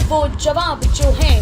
वो जवाब जो है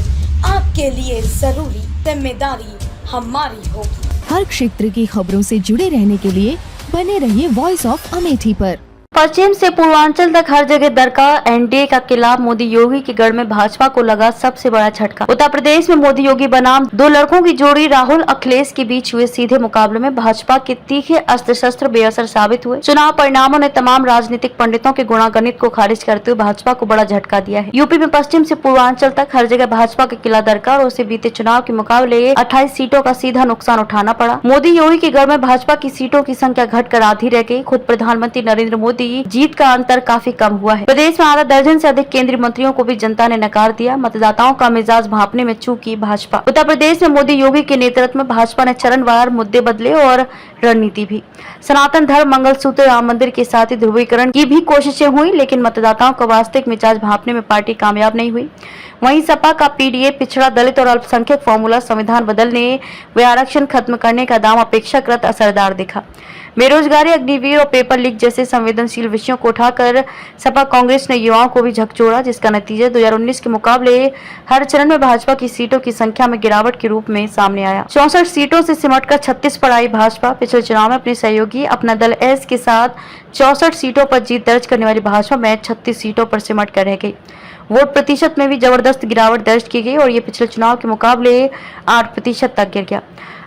आपके लिए जरूरी, जिम्मेदारी हमारी होगी। हर क्षेत्र की खबरों से जुड़े रहने के लिए बने रहिए वॉइस ऑफ अमेठी पर। पश्चिम से पूर्वांचल तक हर जगह दरका एनडीए का किला। मोदी योगी के गढ़ में भाजपा को लगा सबसे बड़ा झटका। उत्तर प्रदेश में मोदी योगी बनाम दो लड़कों की जोड़ी राहुल अखिलेश के बीच हुए सीधे मुकाबले में भाजपा के तीखे अस्त्र शस्त्र बेअसर साबित हुए। चुनाव परिणामों ने तमाम राजनीतिक पंडितों के गुणागणित को खारिज करते हुए भाजपा को बड़ा झटका दिया है। यूपी में पश्चिम से पूर्वांचल तक हर जगह भाजपा का किला दरका और उसे बीते चुनाव के मुकाबले 28 सीटों का सीधा नुकसान उठाना पड़ा। मोदी योगी के गढ़ में भाजपा की सीटों की संख्या घटकर आधी रह गई। खुद प्रधानमंत्री नरेंद्र मोदी जीत का अंतर काफी कम हुआ है। प्रदेश में आधा दर्जन से अधिक केंद्रीय मंत्रियों को भी जनता ने नकार दिया। मतदाताओं का मिजाज भांपने में चूकी भाजपा। उत्तर प्रदेश में मोदी योगी के नेतृत्व में भाजपा ने चरणवार मुद्दे बदले और रणनीति भी। सनातन धर्म, मंगलसूत्र, राम मंदिर के साथ ही ध्रुवीकरण की भी कोशिशें हुई, लेकिन मतदाताओं का वास्तविक मिजाज भांपने में पार्टी कामयाब नहीं हुई। वहीं सपा का पीडीए, पिछड़ा, दलित और अल्पसंख्यक फॉर्मूला, संविधान बदलने व आरक्षण खत्म करने का दावा अपेक्षाकृत असरदार दिखा। बेरोजगारी, अग्निवीर और पेपर लीक जैसे संवेदनशील विषयों को उठाकर सपा कांग्रेस ने युवाओं को भी झकझोरा, जिसका नतीजा 2019 के मुकाबले हर चरण में भाजपा की सीटों की संख्या में गिरावट के रूप में सामने आया। 64 सीटों से सिमटकर 36 पर आई भाजपा। पिछले चुनाव में अपने सहयोगी अपना दल एस के साथ 64 सीटों पर जीत दर्ज करने वाली भाजपा में 36 सीटों पर सिमट कर रह गई। वोट प्रतिशत में भी जबरदस्त गिरावट दर्ज की गई और ये पिछले चुनाव के मुकाबले 8% तक गिर गया।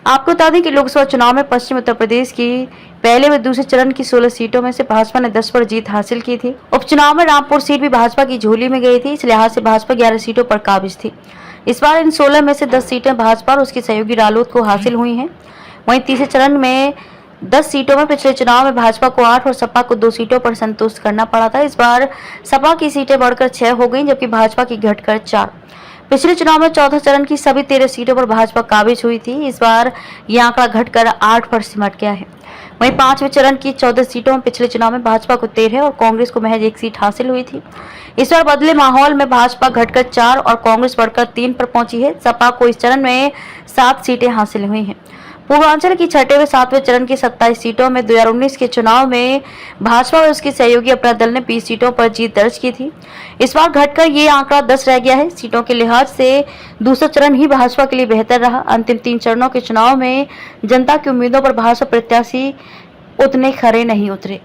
आपको बता दें कि लोकसभा चुनाव में पश्चिम उत्तर प्रदेश की पहले व दूसरे चरण की 16 सीटों में से भाजपा ने 10 पर जीत हासिल की थी। उपचुनाव में रामपुर सीट भी भाजपा की झोली में गई थी। इस लिहाज से भाजपा 11 सीटों पर काबिज थी। इस बार इन 16 में से 10 सीटें भाजपा और उसकी सहयोगी रालोद को हासिल हुई हैं। वहीं तीसरे चरण में 10 सीटों में पिछले चुनाव में भाजपा को 8 और सपा को 2 सीटों पर संतुष्ट करना पड़ा था। इस बार सपा की सीटें बढ़कर 6 हो गईं, जबकि भाजपा की घटकर 4। पिछले चुनाव में चौथे चरण की सभी 13 सीटों पर भाजपा काबिज हुई थी। इस बार यह आंकड़ा घटकर 8 पर सिमट गया है। वहीं 5वें चरण की 14 सीटों में पिछले चुनाव में भाजपा को 13 और कांग्रेस को महज 1 सीट हासिल हुई थी। इस बार बदले माहौल में भाजपा घटकर 4 और कांग्रेस बढ़कर 3 पर पहुंची है। सपा को इस चरण में 7 सीटें हासिल हुई हैं। पूर्वांचल की छठे व 7वें चरण की 27 सीटों में 2019 के चुनाव में भाजपा और उसके सहयोगी अपना दल ने 20 सीटों पर जीत दर्ज की थी। इस बार घटकर ये आंकड़ा 10 रह गया है। सीटों के लिहाज से दूसरा चरण ही भाजपा के लिए बेहतर रहा। अंतिम 3 चरणों के चुनाव में जनता की उम्मीदों पर भाजपा प्रत्याशी उतने खरे नहीं उतरे।